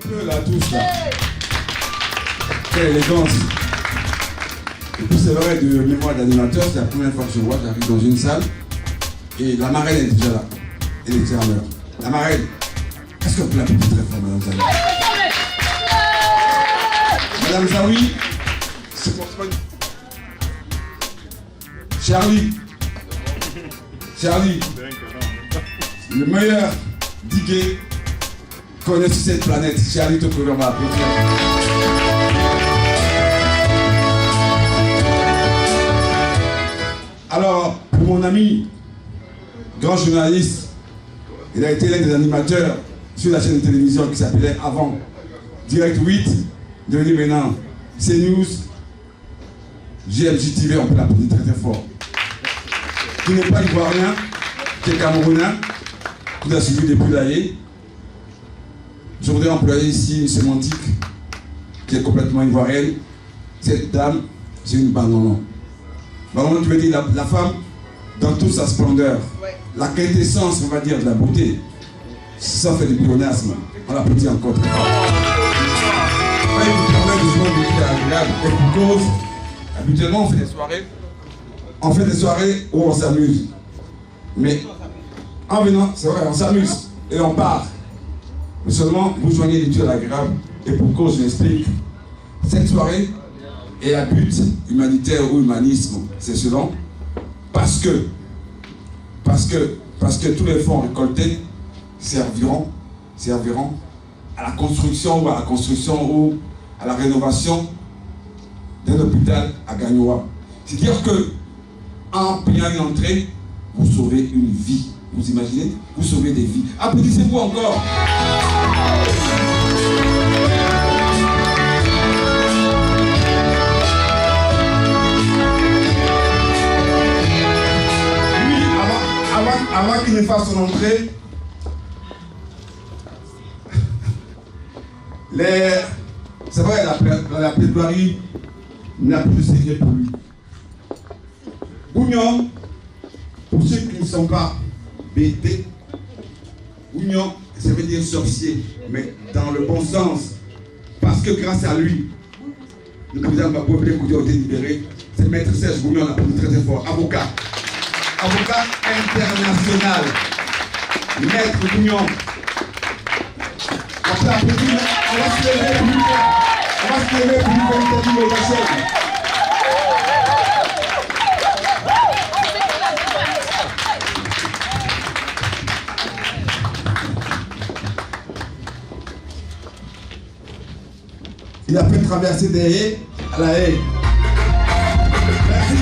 peu là, tous là. Quelle élégance. Et puis c'est vrai, de mémoire d'animateur, c'est la première fois que je vois, j'arrive dans une salle et la marraine est déjà là. Elle était à l'heure. La marraine, est-ce qu'on peut l'appeler très fort, Madame Zawi? Madame Zawi, c'est pour toi. Charlie, le meilleur diguet connaît sur cette planète. Charlie Tokoro, on va applaudir. Alors, pour mon ami, grand journaliste, il a été l'un des animateurs sur la chaîne de télévision qui s'appelait avant Direct 8, devenu maintenant CNews, GMJ TV, on peut l'appeler très très fort. Qui n'est pas ivoirien, qui est camerounais, qui a suivi depuis l'AE. Je voudrais employer ici une sémantique qui est complètement ivoirienne. Cette dame, c'est une banane. Banane, tu veux dire la femme dans toute sa splendeur. Ouais. La quintessence, on va dire, de la beauté. Ça fait du pléonasme. On l'applaudit encore très fort. Il vous permet de jouer une vie agréable. Et pour cause, habituellement, on fait des soirées. On fait des soirées où on s'amuse. Mais en venant, c'est vrai, on s'amuse et on part. Mais seulement, vous joignez l'utile à l'agréable. Et pour cause, je m'explique. Cette soirée est à but humanitaire ou humanisme. C'est selon. Parce que tous les fonds récoltés serviront à la construction ou à la rénovation d'un hôpital à Gagnoa. C'est-à-dire que en payant une entrée, vous sauvez une vie. Vous imaginez? Vous sauvez des vies. Applaudissez-vous encore. Lui, avant qu'il ne fasse son entrée, c'est vrai, la plaidoirie n'a plus de secret pour lui. Oignon, pour ceux qui ne sont pas bêtés, Oignon, ça veut dire sorcier, mais dans le bon sens. Parce que grâce à lui, le président Gbagbo a été libéré. C'est Maître Serge Oignon, on l'a appelé très très fort. Avocat international. Maître Oignon. On peut applaudir, on va se lever pour lui faire. On va se lever pour lui faire une petite ovation. Il a fait traverser des haies à la haie. Merci.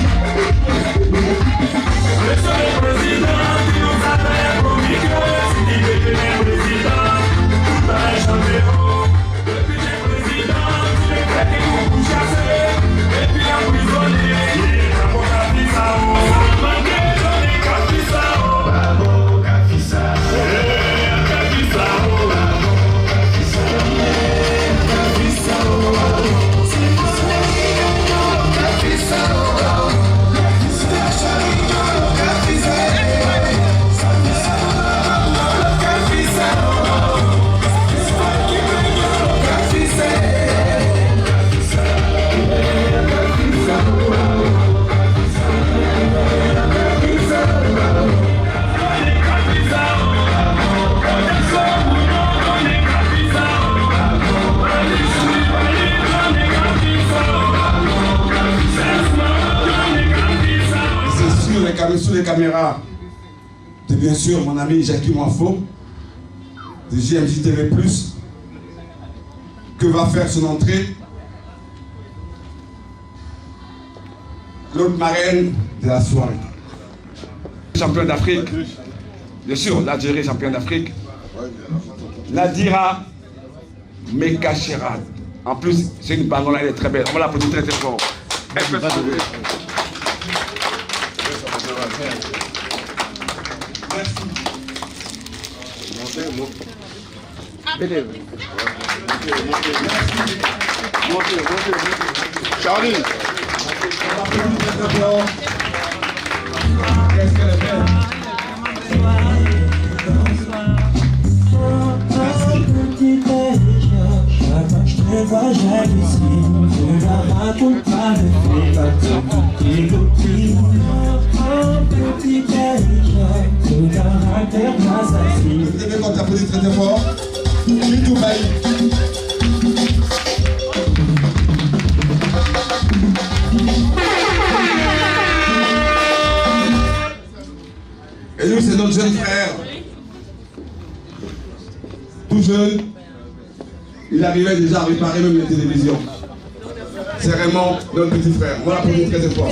Monsieur le Président, qui nous appelle au micro, si dit que tu es président, tout a échappé. Depuis les présidents, tu les fais que vous vous chassez, et puis emprisonné, et avocat Fissao. Manqué, j'en ai qu'à Fissao. Bravo, qu'à Fissao. Qu'à Fissao. Bravo, qu'à Fissao. Sur les caméras de bien sûr mon ami Jackie Moifo de JMJ TV+, que va faire son entrée l'autre marraine de la soirée. Champion d'Afrique, bien sûr, l'Algérie champion d'Afrique, Nadira Mekachera. En plus, c'est une banane, elle est très belle. On va l'applaudir très très fort. Merci. Charlie. Qu'est-ce qu'elle est belle. Merci. vois jalousie, je la raconte pas de fait, pas tes copines. Oh, petit cœur, ton caractère m'assassine. Vous aimez quand t'applaudis très très fort? Tout bail. Et nous, c'est notre jeune frère. Tout jeune, il arrivait déjà à réparer même les télévisions. C'est vraiment notre petit frère. Voilà pour nous très très fort.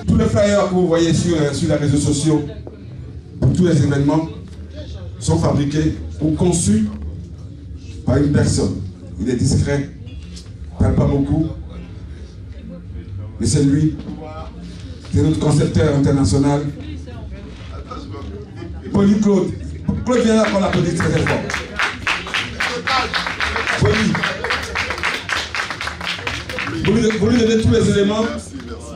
Tous les flyers que vous voyez sur les réseaux sociaux, pour tous les événements, sont fabriqués ou conçus par une personne. Il est discret, il ne parle pas beaucoup, mais c'est lui, c'est notre concepteur international. Poli Claude. Claude vient là pour l'applaudir très fort. Poli. Vous lui donnez tous les éléments,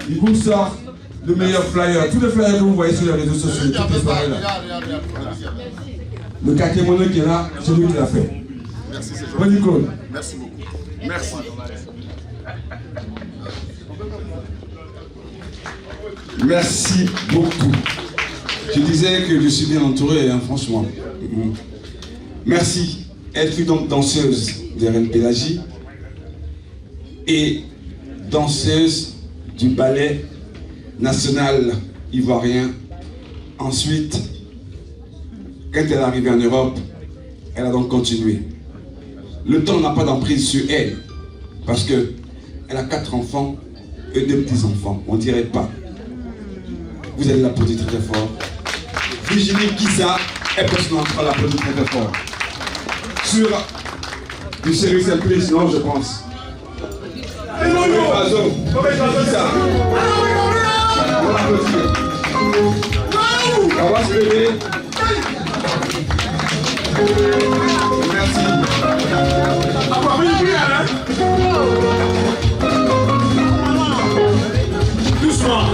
il vous sort le meilleur flyer. Tous les flyers que vous voyez sur les réseaux sociaux, toutes les soirées là. Le kakémono qui est là, c'est lui qui l'a fait. Merci, c'est Poli Claude. Merci beaucoup. Merci. Merci beaucoup. Je disais que je suis bien entouré, hein, franchement. Merci. Elle fut donc danseuse de Reine Pélagie et danseuse du ballet national ivoirien. Ensuite, quand elle est arrivée en Europe, elle a donc continué. Le temps n'a pas d'emprise sur elle, parce qu'elle a 4 enfants et 2 petits-enfants. On ne dirait pas. Vous allez l'applaudir très fort. Virginie Kissa est personnellement l'applaudir très fort. Sur du service impliqué, non, je pense. Oiseau, Kissa. On l'applaudit. On va se lever. Merci. Doucement.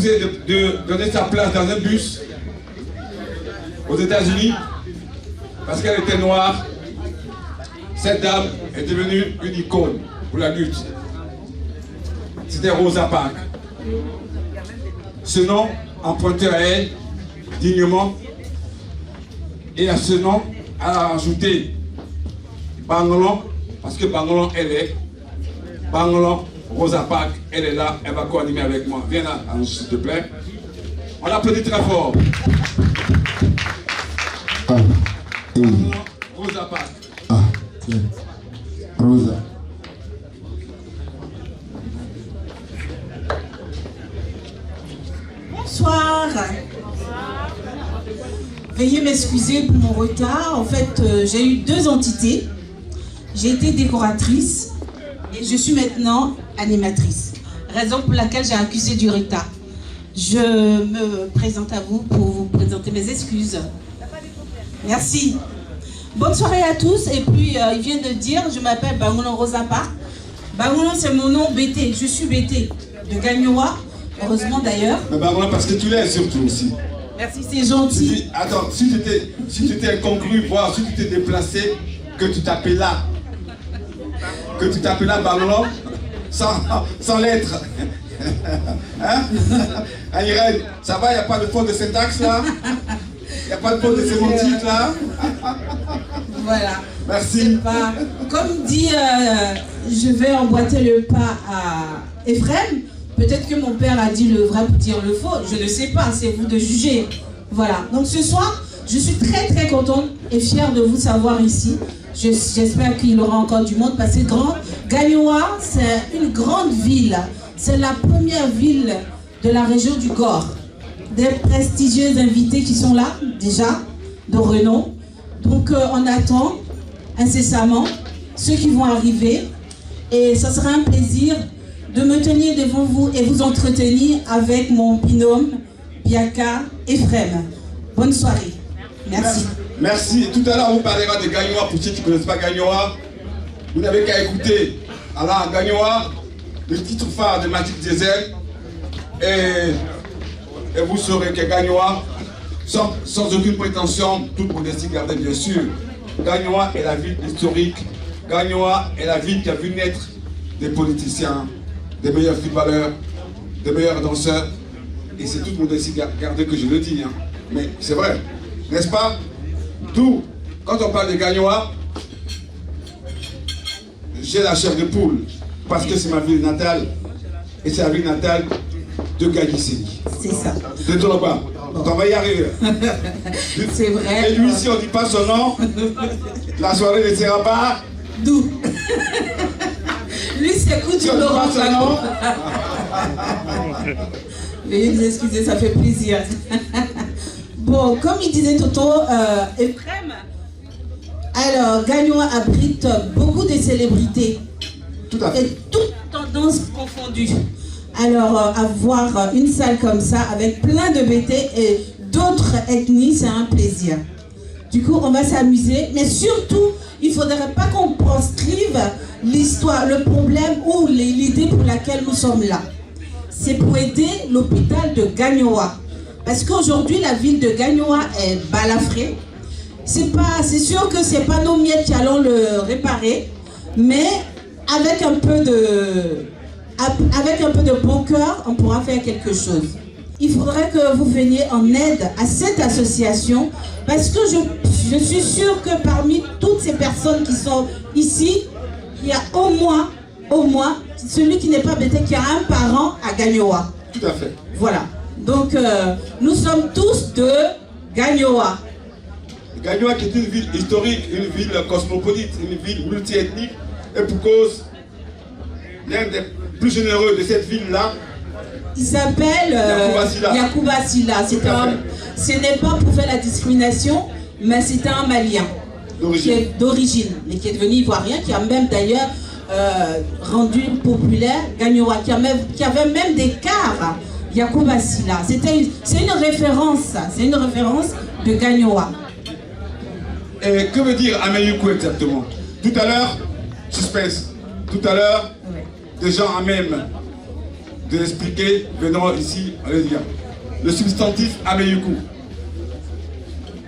refusé de donner sa place dans un bus aux États-Unis parce qu'elle était noire. Cette dame est devenue une icône pour la lutte. C'était Rosa Parks. Ce nom emprunté à elle dignement, et à ce nom, elle a rajouté Bangalore, parce que Bangalore, elle est. Bangalore, Rosa Parks, elle est là, elle va co-animer avec moi. Viens là, s'il te plaît. On applaudit très fort. Bangalore, Rosa Parks. Rosa. Bonsoir. Veuillez m'excuser pour mon retard. En fait, j'ai eu 2 entités. J'ai été décoratrice et je suis maintenant animatrice. Raison pour laquelle j'ai accusé du retard. Je me présente à vous pour vous présenter mes excuses. Merci. Bonne soirée à tous. Et puis, il vient de dire, je m'appelle Bangalore Rosa Parks. Bangalore, c'est mon nom BT. Je suis BT de Gagnoa. Heureusement d'ailleurs. Mais Bangalore, parce que tu l'es surtout aussi. Merci, c'est gentil. Attends, si tu étais incongru, voire si tu t'es déplacé, que tu t'appelles là. Que tu t'appelles là, Bangalore, sans lettres. Hein? Irène, ça va, il n'y a pas de faute de syntaxe là? Il n'y a pas de faute de sémantique là? Voilà. Merci. Pas... Comme dit, je vais emboîter le pas à Ephraim. Peut-être que mon père a dit le vrai pour dire le faux. Je ne sais pas, c'est vous de juger. Voilà. Donc ce soir, je suis très très contente et fière de vous savoir ici. J'espère qu'il y aura encore du monde parce que Gagnoa, c'est une grande ville. C'est la première ville de la région du Gore. Des prestigieux invités qui sont là, déjà, de renom. Donc on attend incessamment ceux qui vont arriver. Et ça sera un plaisir de me tenir devant vous et vous entretenir avec mon binôme Biaka Ephraim. Bonne soirée. Merci. Merci. Tout à l'heure, on vous parlera de Gagnoa. Pour ceux qui ne connaissent pas Gagnoa, vous n'avez qu'à écouter. Alors, Gagnoa, le titre phare de Mathilde Diesel, et vous saurez que Gagnoa, sans aucune prétention, toute modestie gardée bien sûr, Gagnoa est la ville historique. Gagnoa est la ville qui a vu naître des politiciens, des meilleurs footballeurs, des meilleurs danseurs. Et c'est toute modestie gardée que je le dis. Hein. Mais c'est vrai, n'est-ce pas? D'où, quand on parle de Gagnoa, j'ai la chair de poule. Parce que c'est ma ville natale. Et c'est la ville natale de Gagisséni. C'est ça. De Toloba. Donc on va y arriver. C'est vrai. Et lui, si on ne dit pas son nom, la soirée ne sera pas. D'où? Lui, c'est coup du Laurent Gbagbo. Veuillez nous excuser, ça fait plaisir. Bon, comme il disait Toto, Ephraim, alors Gagnoa abrite beaucoup de célébrités. Tout à fait. Et toutes tendances confondues. Alors, avoir une salle comme ça, avec plein de BT et d'autres ethnies, c'est un plaisir. Du coup, on va s'amuser, mais surtout, il ne faudrait pas qu'on proscrive l'histoire, le problème ou l'idée pour laquelle nous sommes là. C'est pour aider l'hôpital de Gagnoa. Parce qu'aujourd'hui, la ville de Gagnoa est balafrée. C'est sûr que ce n'est pas nos miettes qui allons le réparer, mais avec un peu de bon cœur, on pourra faire quelque chose. Il faudrait que vous veniez en aide à cette association, parce que je suis sûre que parmi toutes ces personnes qui sont ici, il y a au moins, celui qui n'est pas bêté, qui a un parent à Gagnoa. Tout à fait. Voilà. Donc, nous sommes tous de Gagnoa. Gagnoa qui est une ville historique, une ville cosmopolite, une ville multiethnique, et pour cause, l'un des plus généreux de cette ville-là, il s'appelle Yacouba Silla. Ce n'est pas pour faire la discrimination, mais c'est un Malien d'origine, mais qui est devenu ivoirien, qui a même d'ailleurs rendu populaire Gagnoa, qui avait même des cars. Yacouba Silla. C'est une référence, c'est une référence de Gagnoa. Et que veut dire Ameyuku exactement? Tout à l'heure, suspense, tout à l'heure, des gens à même de l'expliquer venant ici, allez dire. Le substantif Ameyuku.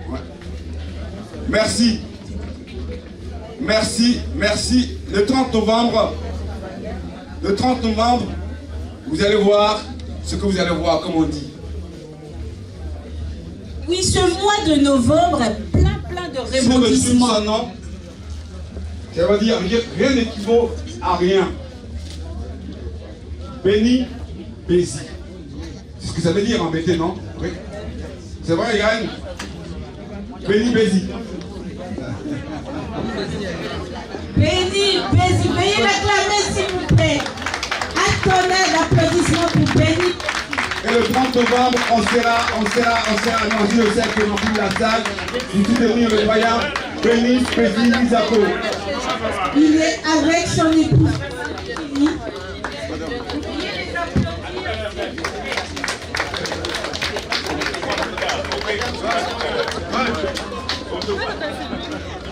Ouais. Merci. Merci, merci. Le 30 novembre, vous allez voir ce que vous allez voir, comme on dit. Oui, ce mois de novembre est plein de rebondissements. Son nom, ça veut dire rien n'équivaut à rien. Béni, Bézi. C'est ce que ça veut dire en BT, non? Oui. C'est vrai, Yann? Béni, Bézi. Béni, Bézi, veuillez l'acclamer s'il vous plaît. Un tonnerre d'applaudissements pour Béni. Et le 30 novembre, on sera manger au cercle de la salle, du tout devenir le voyant, Béni, Bézi, Misako. Il est avec son épouse.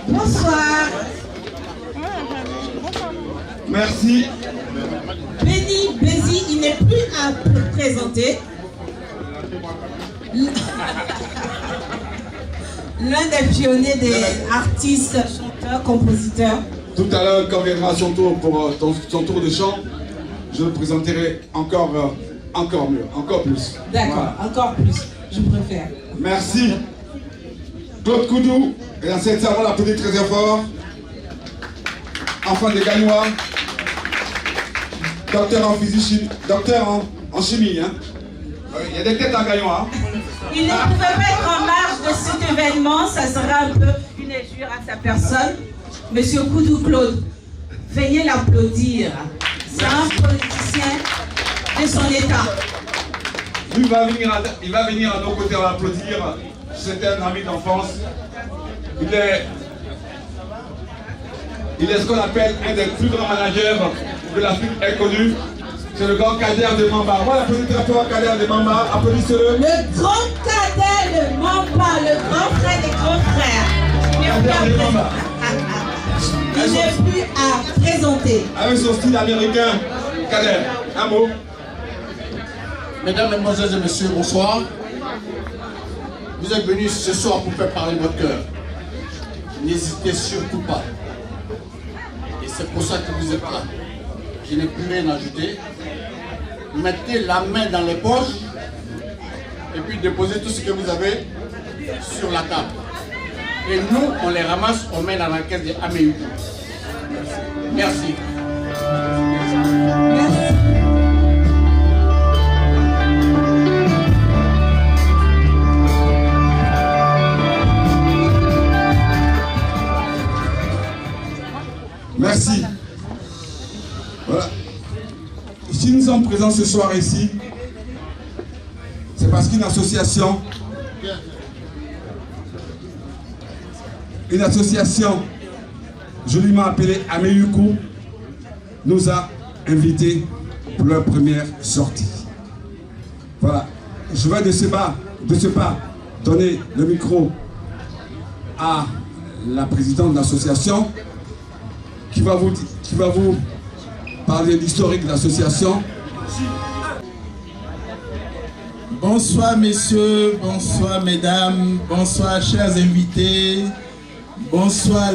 Bonsoir. Merci. Béni, Bézi, il n'est plus à présenter. L'un des pionniers des artistes, chanteurs, compositeurs. Tout à l'heure, quand viendra son tour pour son tour de chant, je le présenterai encore mieux, encore plus. D'accord, Voilà. encore plus, je préfère. Merci. Claude Koudou, et dans cette salle, on l'applaudit très fort. Enfant de Gagnois, docteur en physique, docteur en chimie. Hein. Il y a des têtes en Gagnois. Hein. Il ne pouvait mettre en marge de cet événement, ça sera un peu une injure à sa personne. Monsieur Koudou Claude, veuillez l'applaudir. C'est un politicien de son état. Lui, il va venir à nos côtés, on va l'applaudir. C'était un ami d'enfance. Il est ce qu'on appelle un des plus grands managers que l'Afrique ait connu. C'est le grand Kader de Mamba. On va l'applaudir très fort, Kader de Mamba. Applaudissez-le. Le grand Kader de Mamba, le grand frère des grands frères. Kader de Mamba. Il n'est plus à présenter. Avec son style américain, Kader, un mot. Mesdames, Mesdemoiselles et Messieurs, bonsoir. Vous êtes venus ce soir pour faire parler votre cœur. N'hésitez surtout pas. Et c'est pour ça que vous êtes là. Je n'ai plus rien à ajouter. Mettez la main dans les poches et puis déposez tout ce que vous avez sur la table. Et nous, on les ramasse, on met dans la caisse des Ameyuku. Merci. Merci. Voilà. Si nous sommes présents ce soir ici, c'est parce qu'une association joliment appelée Ameyuku nous a invités pour leur première sortie. Voilà. Je vais de ce pas donner le micro à la présidente de l'association qui va vous parler de l'historique de l'association. Bonsoir messieurs, bonsoir mesdames, bonsoir chers invités, bonsoir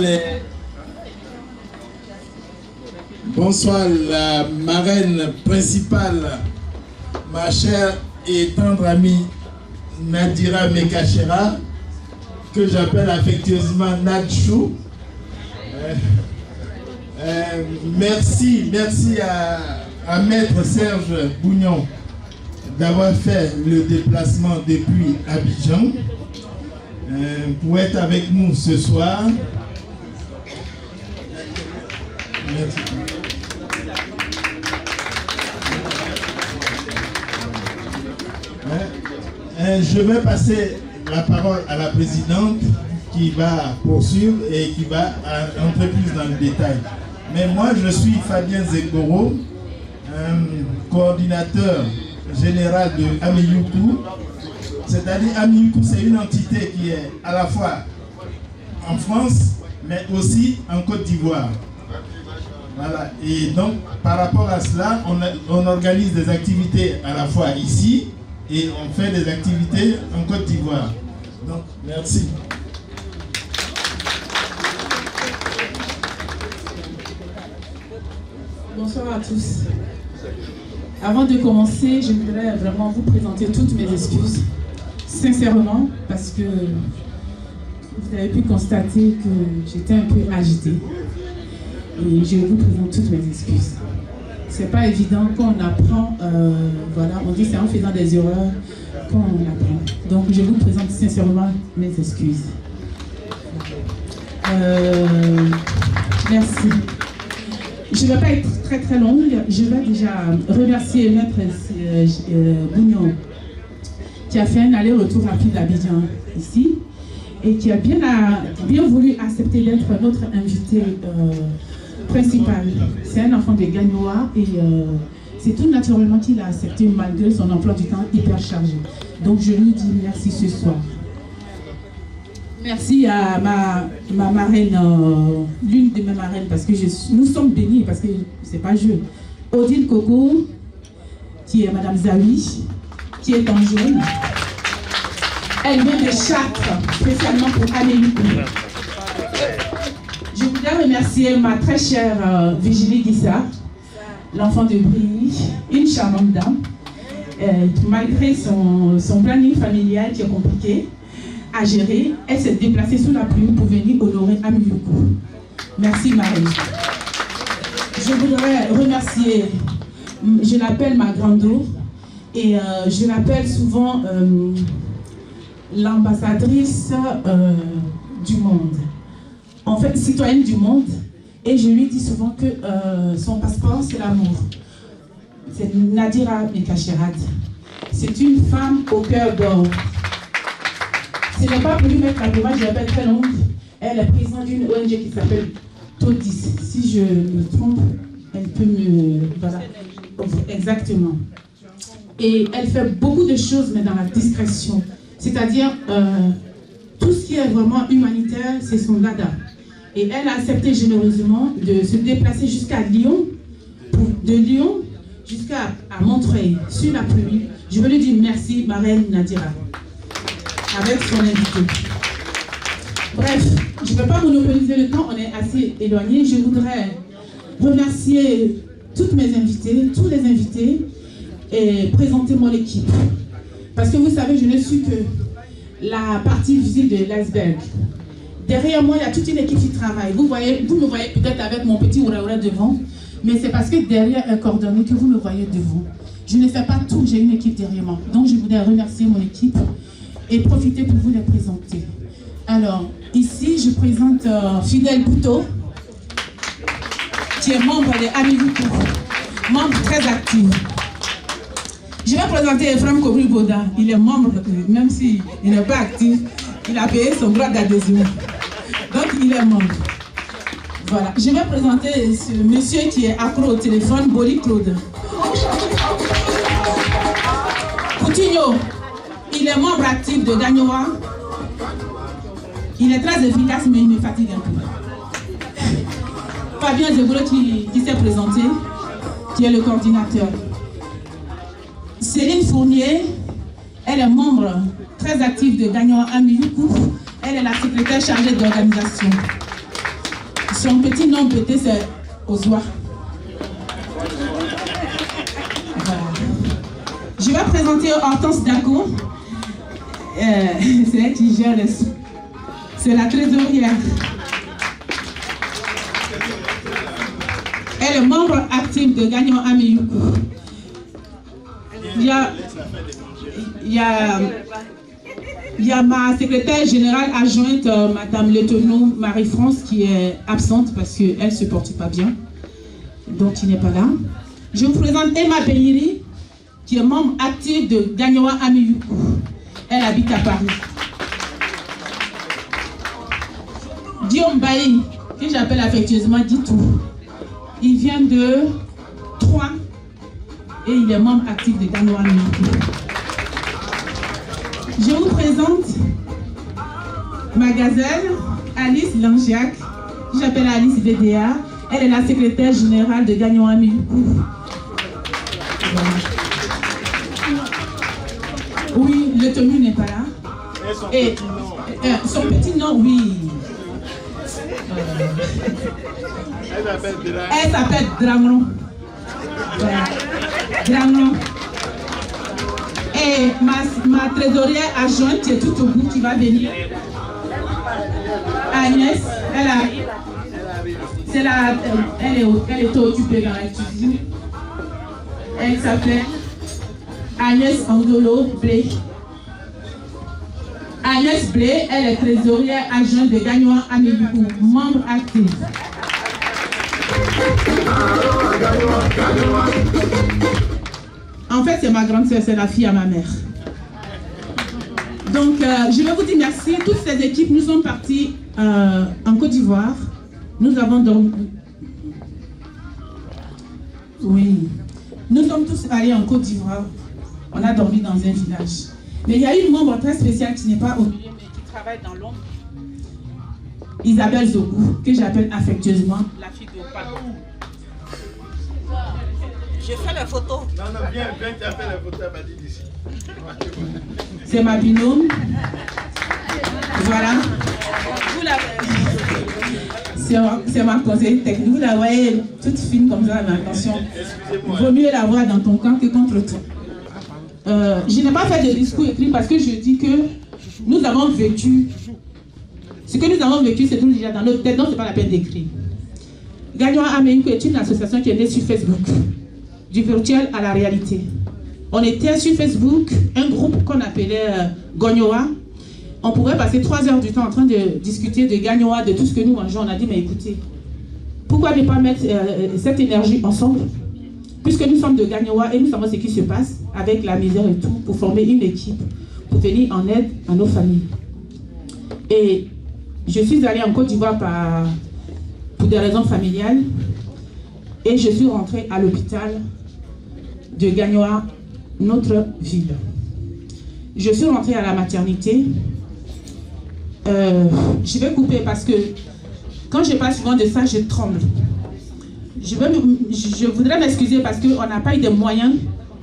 la marraine principale, ma chère et tendre amie Nadira Mekachera, que j'appelle affectueusement Nadchou. Merci à Maître Serge Bougnon d'avoir fait le déplacement depuis Abidjan pour être avec nous ce soir. Merci. Je vais passer la parole à la présidente qui va poursuivre et qui va entrer plus dans le détail. Mais moi, je suis Fabien Zekoro, coordinateur général de Ameyuku. C'est-à-dire Ameyuku, c'est une entité qui est à la fois en France, mais aussi en Côte d'Ivoire. Voilà. Et donc, par rapport à cela, on organise des activités à la fois ici et on fait des activités en Côte d'Ivoire. Donc, merci. Bonsoir à tous. Avant de commencer, je voudrais vraiment vous présenter toutes mes excuses, sincèrement, parce que vous avez pu constater que j'étais un peu agitée. Et je vous présente toutes mes excuses. C'est pas évident quand on apprend, voilà, on dit c'est en faisant des erreurs qu'on apprend. Donc je vous présente sincèrement mes excuses. Merci. Je ne vais pas être très très longue. Je vais déjà remercier Maître Bougnon qui a fait un aller-retour rapide à Abidjan ici et qui a bien voulu accepter d'être notre invité principal. C'est un enfant de Gagnoa et c'est tout naturellement qu'il a accepté malgré son emploi du temps hyper chargé. Donc je lui dis merci ce soir. Merci à ma marraine, l'une de mes marraines, parce que nous sommes bénis, parce que c'est pas jeu. Odile Coco, qui est Madame Zawi, qui est en jaune. Elle vient de Châtres, spécialement pour Amélie. Je voudrais remercier ma très chère Virginie Guissard, l'enfant de Brilly, une charmante dame, malgré son planning familial qui est compliqué à gérer, elle s'est déplacée sous la pluie pour venir honorer Amiyuku. Merci Marie. Je voudrais remercier, je l'appelle ma grande et je l'appelle souvent l'ambassadrice du monde. En fait, citoyenne du monde, et je lui dis souvent que son passeport, c'est l'amour. C'est Nadira Mekacherat. C'est une femme au cœur d'or. Ce n'est pas pour lui mettre la demande, je l'appelle très longue. Elle est présidente d'une ONG qui s'appelle Todis. Si je me trompe, elle peut me... Voilà. Exactement. Et elle fait beaucoup de choses, mais dans la discrétion. C'est-à-dire, tout ce qui est vraiment humanitaire, c'est son dada. Et elle a accepté généreusement de se déplacer jusqu'à Lyon, de Lyon jusqu'à Montreuil, sur la pluie. Je veux lui dire merci, ma reine Nadira, avec son invité. Bref, je ne vais pas monopoliser le temps, on est assez éloigné. Je voudrais remercier toutes mes invités, tous les invités, et présenter mon équipe. Parce que vous savez, je ne suis que la partie visible de l'iceberg. Derrière moi, il y a toute une équipe qui travaille. Vous me voyez peut-être avec mon petit oura-oura devant, mais c'est parce que derrière un cordonnier que vous me voyez devant. Je ne fais pas tout, j'ai une équipe derrière moi. Donc je voudrais remercier mon équipe et profiter pour vous les présenter. Alors, ici, je présente Fidèle Bouteau, qui est membre des Amiyuku, membre très actif. Je vais présenter Ephraim Kobri-Boda. Il est membre, même s'il n'est pas actif, il a payé son droit d'adhésion. Donc, il est membre. Voilà. Je vais présenter ce monsieur qui est accro au téléphone, Boli Claude. Coutinho, il est membre actif de Gagnoa. Il est très efficace, mais il me fatigue un peu. Fabien Zegolo qui s'est présenté, qui est le coordinateur. Céline Fournier, elle est membre très active de Gagnoa Amiyuku. Elle est la secrétaire chargée d'organisation. Son petit nom pété, c'est Ozwa. Voilà. Je vais présenter Hortense Daco. C'est elle qui gère les sous. C'est la trésorière. Elle est membre active de Gagnoa Amiyuku. Il y a ma secrétaire générale adjointe, Madame Letourneau Marie-France, qui est absente parce qu'elle ne se porte pas bien. Donc, il n'est pas là. Je vous présente Emma Beyiri, qui est membre active de Gagnoa Amiyuku. Elle habite à Paris. Guillaume Bailly, que j'appelle affectueusement Ditou. Il vient de Troyes et il est membre actif de Gagnoa Amiyuku. Je vous présente ma gazelle, Alice Langiac, que j'appelle Alice BDA. Elle est la secrétaire générale de Gagnon Amiyuku. Oui, le tenu n'est pas là. Et son petit nom, oui. Elle s'appelle Drangron. Voilà. Drangron. Et ma trésorière adjointe qui est tout au bout, qui va venir. Agnès, elle est occupée dans la cuisine. Elle s'appelle Agnès Angolo Blé. Agnès Blé, elle est trésorière adjointe de Gagnon Amiyuku, membre actif. En fait, c'est ma grande sœur, c'est la fille à ma mère. Donc, je vais vous dire merci. Toutes ces équipes, nous sommes partis en Côte d'Ivoire. Nous avons donc... Oui. Nous sommes tous allés en Côte d'Ivoire. On a dormi dans un village. Mais il y a une membre très spéciale qui n'est pas au milieu, mais qui travaille dans l'ombre. Isabelle Zogou, que j'appelle affectueusement la fille de Opa. Je fais la photo. Non, viens, tu as fait la photo à Badid ici. C'est ma binôme. Voilà. Vous l'avez. C'est ma conseillère technique. Vous la voyez toute fine comme ça, mais attention. Vaut mieux la voir dans ton camp que contre toi. Je n'ai pas fait de discours écrit parce que je dis que nous avons vécu. Ce que nous avons vécu, c'est tout déjà dans notre tête, donc ce n'est pas la peine d'écrire. Gagnon Amiyuku est une association qui est née sur Facebook, du virtuel à la réalité. On était sur Facebook, un groupe qu'on appelait Gagnoa. On pourrait passer 3 heures du temps en train de discuter de Gagnoa, de tout ce que nous mangeons. On a dit, mais écoutez, pourquoi ne pas mettre cette énergie ensemble? Puisque nous sommes de Gagnoa et nous savons ce qui se passe avec la misère et tout, pour former une équipe, pour venir en aide à nos familles. Et je suis allée en Côte d'Ivoire pour des raisons familiales et je suis rentrée à l'hôpital de Gagnoa, notre ville. Je suis rentrée à la maternité. Je vais couper parce que quand je parle souvent de ça, je tremble. Je voudrais m'excuser parce qu'on n'a pas eu de moyens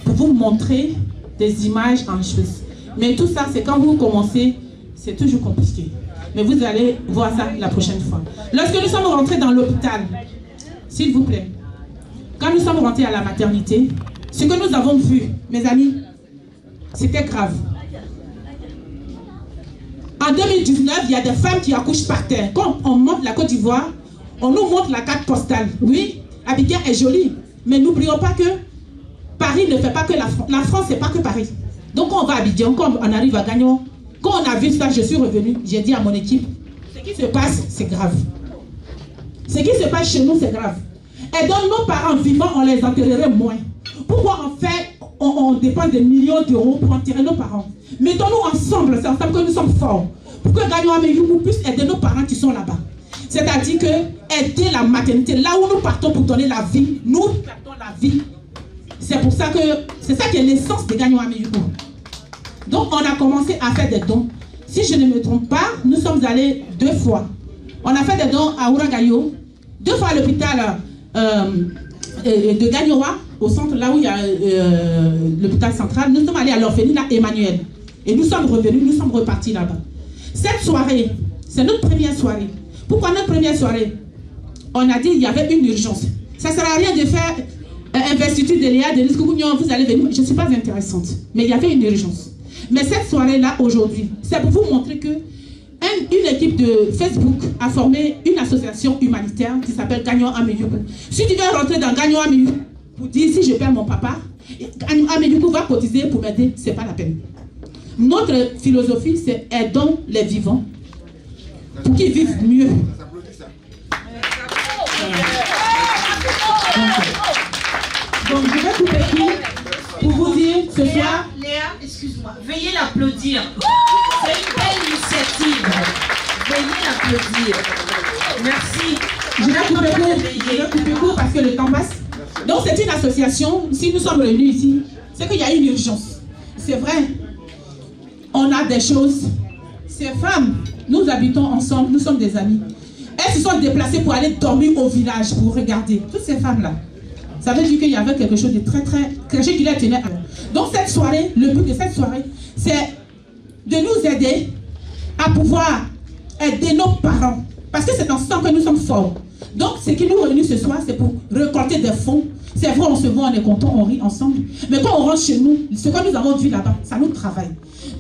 pour vous montrer des images en choses. Mais tout ça, c'est quand vous commencez, c'est toujours compliqué. Mais vous allez voir ça la prochaine fois. Lorsque nous sommes rentrés dans l'hôpital, s'il vous plaît, quand nous sommes rentrés à la maternité, ce que nous avons vu, mes amis, c'était grave. En 2019, il y a des femmes qui accouchent par terre. Quand on monte la Côte d'Ivoire, on nous montre la carte postale. Oui, Abidjan est jolie, mais n'oublions pas que Paris ne fait pas que la France, c'est pas que Paris. Donc quand on va à Abidjan, quand on arrive à Gagnon, quand on a vu ça, je suis revenue, j'ai dit à mon équipe, ce qui se passe, c'est grave. Ce qui se passe chez nous, c'est grave. Et donc nos parents vivants, on les enterrerait moins. Pourquoi on dépense des millions d'euros pour enterrer nos parents? Mettons-nous ensemble, c'est ensemble que nous sommes forts. Pour que Gagnon Amiyuku puisse aider nos parents qui sont là-bas. C'est-à-dire que aider la maternité, là où nous partons pour donner la vie, nous perdons la vie. C'est pour ça que, c'est ça qui est l'essence de Gagnon Amiyuku. Donc on a commencé à faire des dons. Si je ne me trompe pas, nous sommes allés 2 fois. On a fait des dons à Ouragayo, 2 fois à l'hôpital de Gagnoa, au centre, là où il y a l'hôpital central. Nous sommes allés à l'orphelinat Emmanuel. Et nous sommes revenus, nous sommes repartis là-bas. Cette soirée, c'est notre première soirée. Pourquoi notre première soirée? On a dit qu'il y avait une urgence. Ça ne sert à rien de faire investiture de Léa, de Niscougnon, vous allez venir. Je ne suis pas intéressante. Mais il y avait une urgence. Mais cette soirée-là, aujourd'hui, c'est pour vous montrer que une équipe de Facebook a formé une association humanitaire qui s'appelle Gagnon Amiyuku. Si tu veux rentrer dans Gagnon Amiyuku pour dire si je perds mon papa, Gagnon Amiyuku va cotiser pour m'aider, ce n'est pas la peine. Notre philosophie, c'est aidons les vivants pour qu'ils vivent mieux. Donc je vais couper court pour vous dire ce soir. Léa, excuse-moi, veuillez l'applaudir. C'est une belle initiative. Veuillez l'applaudir. Merci. Je vais couper court parce que le temps passe. Donc c'est une association. Si nous sommes réunis ici, c'est qu'il y a une urgence. C'est vrai. On a des choses. Ces femmes, nous habitons ensemble, nous sommes des amis. Est-ce elles se sont déplacées pour aller dormir au village, pour regarder. Toutes ces femmes-là. Ça veut dire qu'il y avait quelque chose de quelque chose qui les tenait à cœur. Donc cette soirée, le but de cette soirée, c'est de nous aider à pouvoir aider nos parents. Parce que c'est ensemble que nous sommes forts. Donc ce qui nous réunit ce soir, c'est pour récolter des fonds. C'est vrai, on se voit, on est content, on rit ensemble. Mais quand on rentre chez nous, ce que nous avons vu là-bas, ça nous travaille.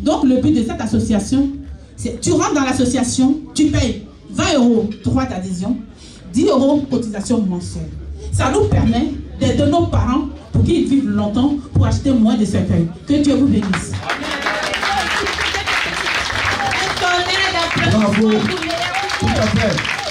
Donc le but de cette association, c'est tu rentres dans l'association, tu payes 20 € droit d'adhésion, 10 € cotisation mensuelle. Ça nous permet d'aider nos parents pour qu'ils vivent longtemps, pour acheter moins de cercueils. Que Dieu vous bénisse. Bravo. Tout à fait.